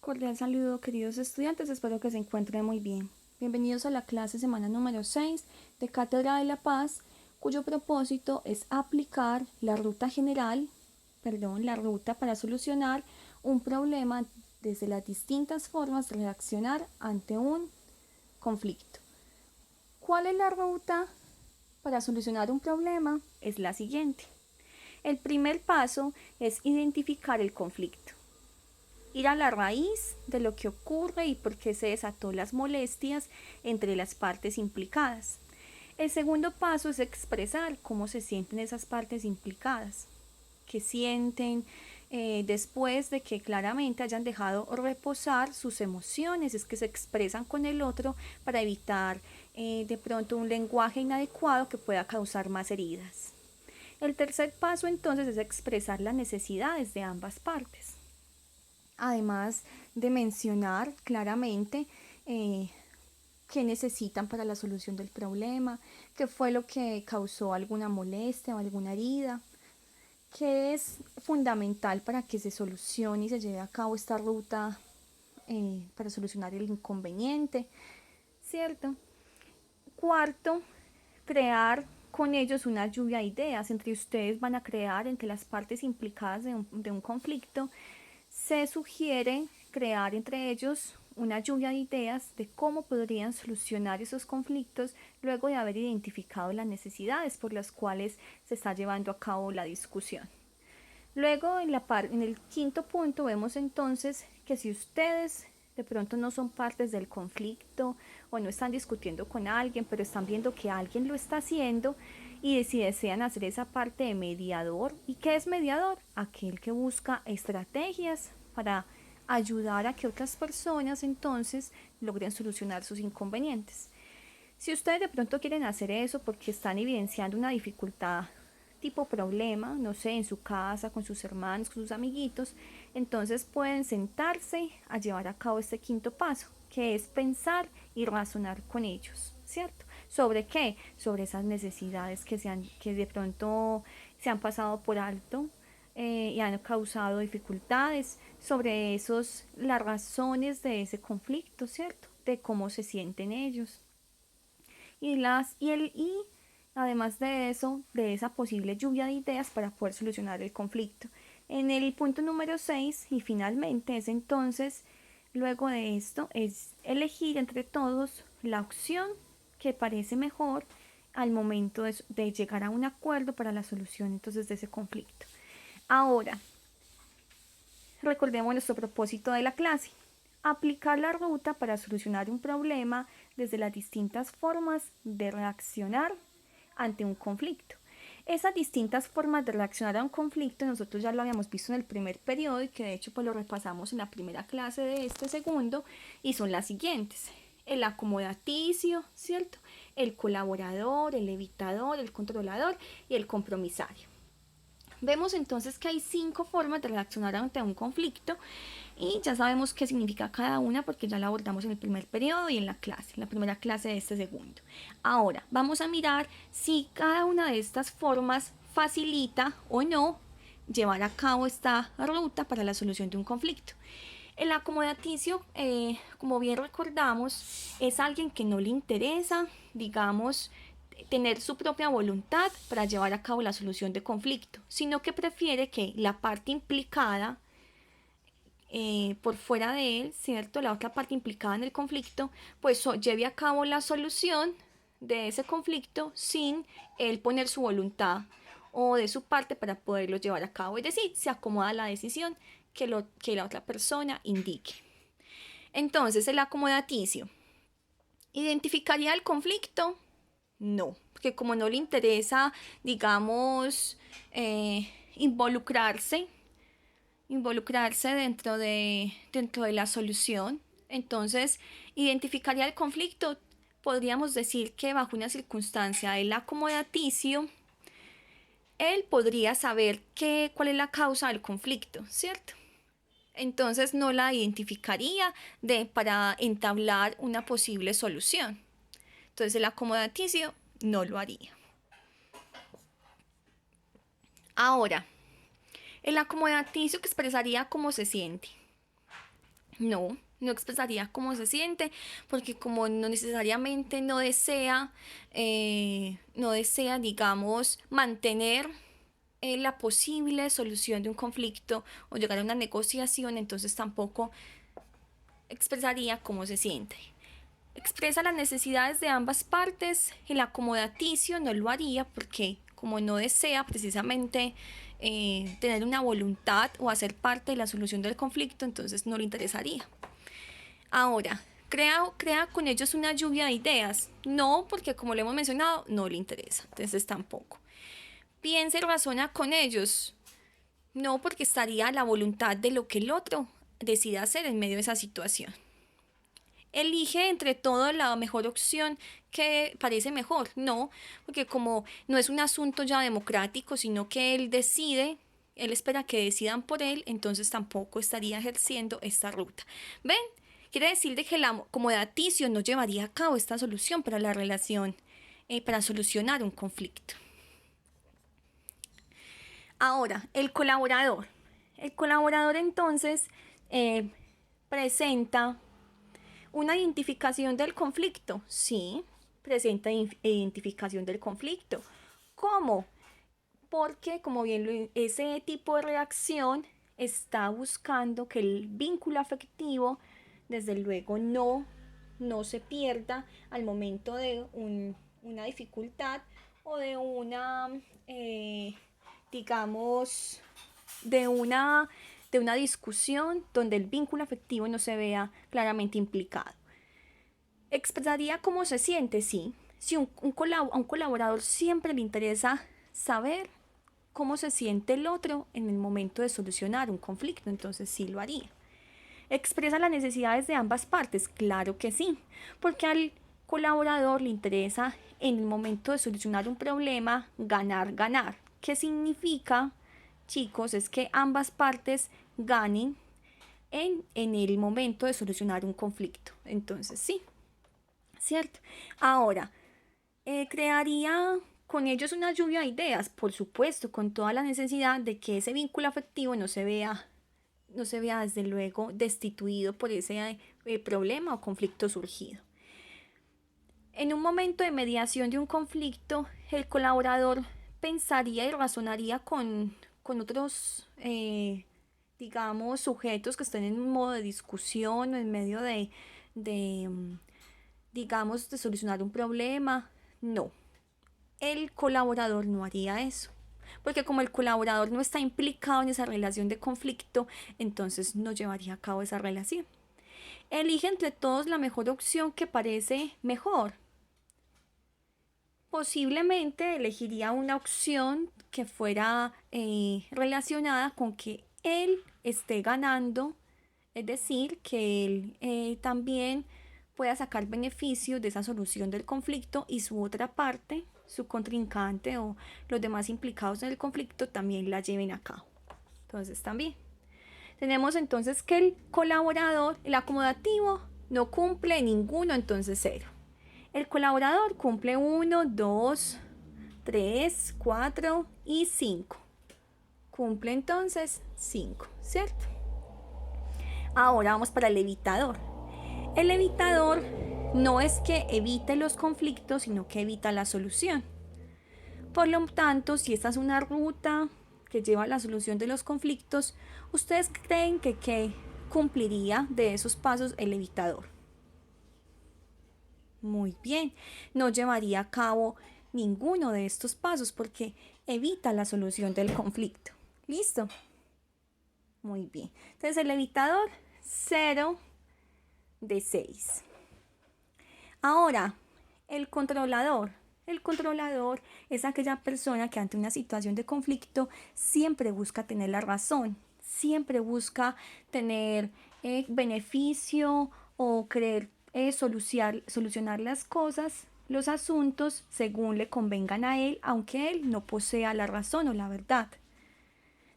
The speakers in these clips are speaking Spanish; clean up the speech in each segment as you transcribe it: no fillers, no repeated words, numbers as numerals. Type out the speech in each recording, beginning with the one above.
Cordial saludo, queridos estudiantes, espero que se encuentren muy bien. Bienvenidos a la clase semana número 6 de Cátedra de la Paz, cuyo propósito es aplicar la ruta la ruta para solucionar un problema desde las distintas formas de reaccionar ante un conflicto. ¿Cuál es la ruta para solucionar un problema? Es la siguiente. El primer paso es identificar el conflicto. Ir a la raíz de lo que ocurre y por qué se desató las molestias entre las partes implicadas. El segundo paso es expresar cómo se sienten esas partes implicadas, qué sienten después de que claramente hayan dejado reposar sus emociones, es que se expresan con el otro para evitar de pronto un lenguaje inadecuado que pueda causar más heridas. El tercer paso entonces es expresar las necesidades de ambas partes. Además de mencionar claramente qué necesitan para la solución del problema, qué fue lo que causó alguna molestia o alguna herida, qué es fundamental para que se solucione y se lleve a cabo esta ruta para solucionar el inconveniente, ¿cierto? Cuarto, crear con ellos una lluvia de ideas. Entre ustedes van a crear, entre las partes implicadas de un conflicto, se sugiere crear entre ellos una lluvia de ideas de cómo podrían solucionar esos conflictos luego de haber identificado las necesidades por las cuales se está llevando a cabo la discusión. Luego en el quinto punto vemos entonces que si ustedes de pronto no son partes del conflicto o no están discutiendo con alguien, pero están viendo que alguien lo está haciendo y si desean hacer esa parte de mediador. ¿Y qué es mediador? Aquel que busca estrategias para ayudar a que otras personas entonces logren solucionar sus inconvenientes. Si ustedes de pronto quieren hacer eso porque están evidenciando una dificultad tipo problema, no sé, en su casa, con sus hermanos, con sus amiguitos, entonces pueden sentarse a llevar a cabo este quinto paso, que es pensar y razonar con ellos, ¿cierto? ¿Sobre qué? Sobre esas necesidades que de pronto se han pasado por alto y han causado dificultades, sobre las razones de ese conflicto, ¿cierto? De cómo se sienten ellos. Y además de eso, de esa posible lluvia de ideas para poder solucionar el conflicto. En el punto número 6 y finalmente es entonces, luego de esto, es elegir entre todos la opción que parece mejor al momento de llegar a un acuerdo para la solución entonces de ese conflicto. Ahora, recordemos nuestro propósito de la clase. Aplicar la ruta para solucionar un problema desde las distintas formas de reaccionar ante un conflicto. Esas distintas formas de reaccionar a un conflicto nosotros ya lo habíamos visto en el primer periodo y que de hecho pues lo repasamos en la primera clase de este segundo y son las siguientes. El acomodaticio, ¿cierto? El colaborador, el evitador, el controlador y el compromisario. Vemos entonces que hay 5 formas de reaccionar ante un conflicto y ya sabemos qué significa cada una porque ya la abordamos en el primer periodo y en la primera clase de este segundo. Ahora vamos a mirar si cada una de estas formas facilita o no llevar a cabo esta ruta para la solución de un conflicto. El acomodaticio, como bien recordamos, es alguien que no le interesa, digamos, tener su propia voluntad para llevar a cabo la solución de conflicto, sino que prefiere que la parte implicada por fuera de él, ¿cierto? La otra parte implicada en el conflicto, pues lleve a cabo la solución de ese conflicto sin él poner su voluntad o de su parte para poderlo llevar a cabo. Es decir, se acomoda a la decisión que la otra persona indique. Entonces, el acomodaticio. ¿Identificaría el conflicto? No, porque como no le interesa, digamos, involucrarse dentro de la solución, entonces identificaría el conflicto. Podríamos decir que bajo una circunstancia del acomodaticio, él podría saber cuál es la causa del conflicto, ¿cierto? Entonces no la identificaría para entablar una posible solución. Entonces el acomodaticio no lo haría. Ahora, el acomodaticio que expresaría cómo se siente. No expresaría cómo se siente, porque como no necesariamente no desea, digamos, mantener la posible solución de un conflicto o llegar a una negociación, entonces tampoco expresaría cómo se siente. Expresa las necesidades de ambas partes. El acomodaticio no lo haría porque como no desea precisamente tener una voluntad o hacer parte de la solución del conflicto, entonces no le interesaría. Ahora, crea con ellos una lluvia de ideas. No, porque como le hemos mencionado, no le interesa, entonces tampoco. Piensa y razona con ellos. No, porque estaría a la voluntad de lo que el otro decida hacer en medio de esa situación. Elige entre todo la mejor opción que parece mejor. No, porque como no es un asunto ya democrático, sino que él decide, él espera que decidan por él, entonces tampoco estaría ejerciendo esta ruta. ¿Ven? Quiere decir de que el acomodaticio no llevaría a cabo esta solución para la relación, para solucionar un conflicto. Ahora, el colaborador. El colaborador entonces presenta una identificación del conflicto. Sí, presenta identificación del conflicto. ¿Cómo? Porque, como bien ese tipo de reacción está buscando que el vínculo afectivo, desde luego, no se pierda al momento de una dificultad o de una, digamos, de una, de una discusión donde el vínculo afectivo no se vea claramente implicado. ¿Expresaría cómo se siente? Sí. Si a un colaborador siempre le interesa saber cómo se siente el otro en el momento de solucionar un conflicto, entonces sí lo haría. ¿Expresa las necesidades de ambas partes? Claro que sí, porque al colaborador le interesa en el momento de solucionar un problema ganar, ganar. ¿Qué significa, chicos? Es que ambas partes ganen en el momento de solucionar un conflicto. Entonces sí, ¿cierto? Ahora, crearía con ellos una lluvia de ideas, por supuesto, con toda la necesidad de que ese vínculo afectivo no se vea desde luego destituido por ese problema o conflicto surgido. En un momento de mediación de un conflicto, el colaborador pensaría y razonaría con otros, digamos, sujetos que estén en un modo de discusión o en medio de digamos, de solucionar un problema. No, el colaborador no haría eso. Porque como el colaborador no está implicado en esa relación de conflicto, entonces no llevaría a cabo esa relación. Elige entre todos la mejor opción que parece mejor. Posiblemente elegiría una opción que fuera relacionada con que él esté ganando, es decir, que él también pueda sacar beneficio de esa solución del conflicto y su otra parte, su contrincante o los demás implicados en el conflicto también la lleven a cabo. Entonces también tenemos entonces que el colaborador, el acomodativo, no cumple ninguno, entonces 0. El colaborador cumple 1, 2, 3, 4 y 5. Cumple entonces 5, ¿cierto? Ahora vamos para el evitador. El evitador no es que evite los conflictos, sino que evita la solución. Por lo tanto, si esta es una ruta que lleva a la solución de los conflictos, ¿ustedes creen que cumpliría de esos pasos el evitador? Muy bien, no llevaría a cabo ninguno de estos pasos porque evita la solución del conflicto. ¿Listo? Muy bien. Entonces el evitador 0 de 6. Ahora, el controlador. El controlador es aquella persona que ante una situación de conflicto siempre busca tener la razón, siempre busca tener beneficio o querer solucionar las cosas, los asuntos según le convengan a él, aunque él no posea la razón o la verdad,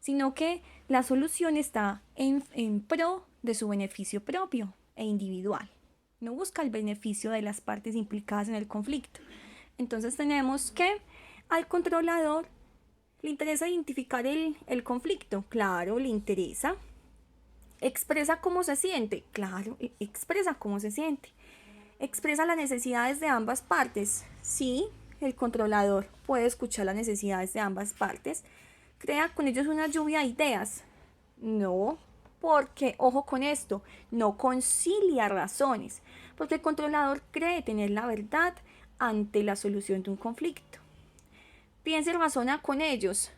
sino que la solución está en pro de su beneficio propio e individual. No busca el beneficio de las partes implicadas en el conflicto. Entonces tenemos que al controlador le interesa identificar el conflicto. Claro, le interesa. ¿Expresa cómo se siente? Claro, expresa cómo se siente. ¿Expresa las necesidades de ambas partes? Sí, el controlador puede escuchar las necesidades de ambas partes. ¿Crea con ellos una lluvia de ideas? No, porque, ojo con esto, no concilia razones, porque el controlador cree tener la verdad ante la solución de un conflicto. Piensa y razona con ellos.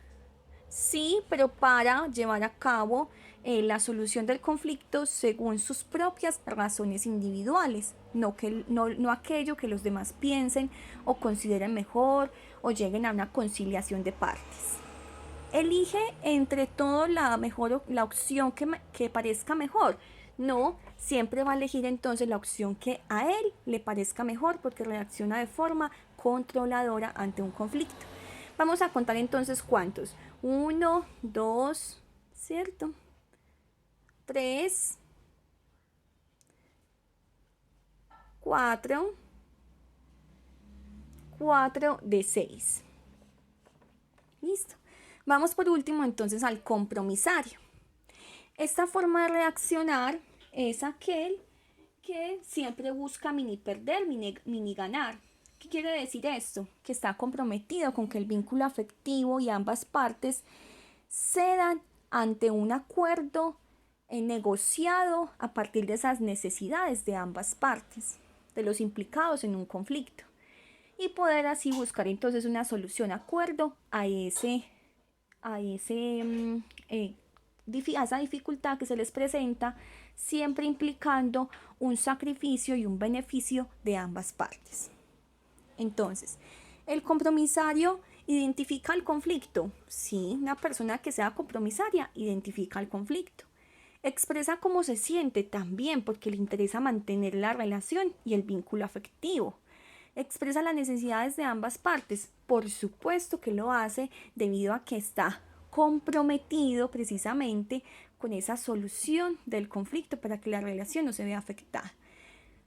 Sí, pero para llevar a cabo la solución del conflicto según sus propias razones individuales, no aquello que los demás piensen o consideren mejor o lleguen a una conciliación de partes. Elige entre todo la opción que parezca mejor. No, siempre va a elegir entonces la opción que a él le parezca mejor porque reacciona de forma controladora ante un conflicto. Vamos a contar entonces cuántos. 1, 2, ¿cierto? 3, 4, 4 de 6. Listo. Vamos por último entonces al compromisario. Esta forma de reaccionar es aquel que siempre busca mini perder, mini ganar. ¿Qué quiere decir esto? Que está comprometido con que el vínculo afectivo y ambas partes cedan ante un acuerdo negociado a partir de esas necesidades de ambas partes, de los implicados en un conflicto, y poder así buscar entonces una solución, acuerdo a esa dificultad que se les presenta, siempre implicando un sacrificio y un beneficio de ambas partes. Entonces, el compromisario identifica el conflicto. Sí, una persona que sea compromisaria identifica el conflicto. Expresa cómo se siente también porque le interesa mantener la relación y el vínculo afectivo. Expresa las necesidades de ambas partes. Por supuesto que lo hace debido a que está comprometido precisamente con esa solución del conflicto para que la relación no se vea afectada.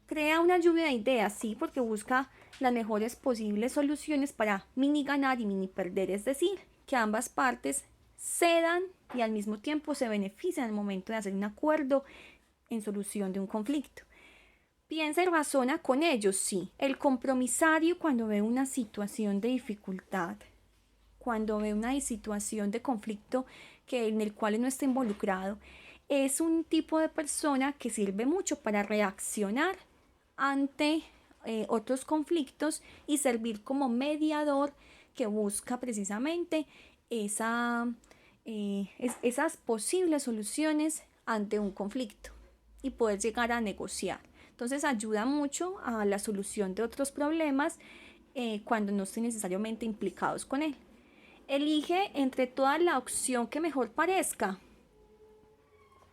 Crea una lluvia de ideas, sí, porque busca las mejores posibles soluciones para mini ganar y mini perder, es decir, que ambas partes cedan y al mismo tiempo se benefician al momento de hacer un acuerdo en solución de un conflicto. Piensa y razona con ellos, sí. El compromisario cuando ve una situación de dificultad, cuando ve una situación de conflicto en el cual no está involucrado, es un tipo de persona que sirve mucho para reaccionar ante otros conflictos y servir como mediador que busca precisamente esas posibles soluciones ante un conflicto y poder llegar a negociar. Entonces ayuda mucho a la solución de otros problemas cuando no estén necesariamente implicados con él. Elige entre toda la opción que mejor parezca.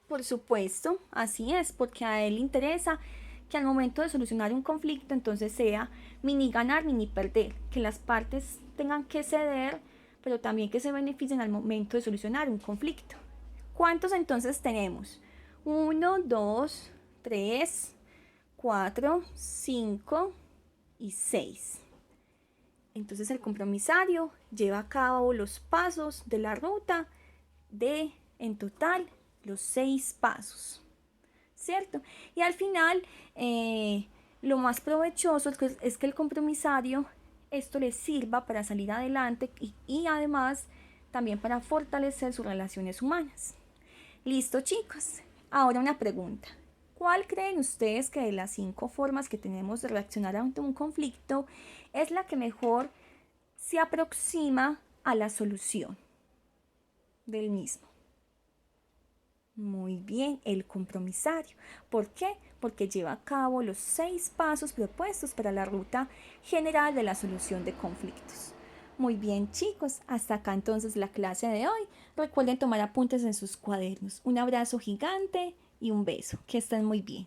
Por supuesto, así es, porque a él le interesa que al momento de solucionar un conflicto entonces sea mini ganar, mini perder, que las partes tengan que ceder, pero también que se beneficien al momento de solucionar un conflicto. ¿Cuántos entonces tenemos? 1, 2, 3, 4, 5 y 6. Entonces el compromisario lleva a cabo los pasos de la ruta de, en total, los 6 pasos, ¿cierto? Y al final, lo más provechoso es que el compromisario esto le sirva para salir adelante y además también para fortalecer sus relaciones humanas. Listo, chicos. Ahora una pregunta. ¿Cuál creen ustedes que de las 5 formas que tenemos de reaccionar ante un conflicto es la que mejor se aproxima a la solución del mismo? Muy bien, el compromisario. ¿Por qué? Porque lleva a cabo los 6 pasos propuestos para la ruta general de la solución de conflictos. Muy bien, chicos, hasta acá entonces la clase de hoy. Recuerden tomar apuntes en sus cuadernos. Un abrazo gigante y un beso. Que estén muy bien.